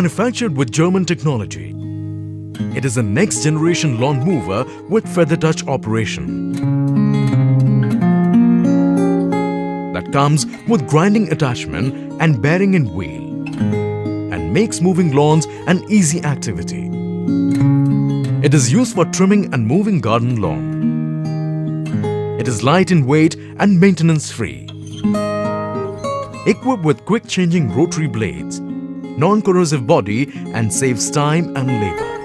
Manufactured with German technology, it is a next-generation lawn mower with feather touch operation that comes with grinding attachment and bearing and wheel and makes moving lawns an easy activity. It is used for trimming and moving garden lawn. It is light in weight and maintenance-free. Equipped with quick-changing rotary blades, non-corrosive body and saves time and labor.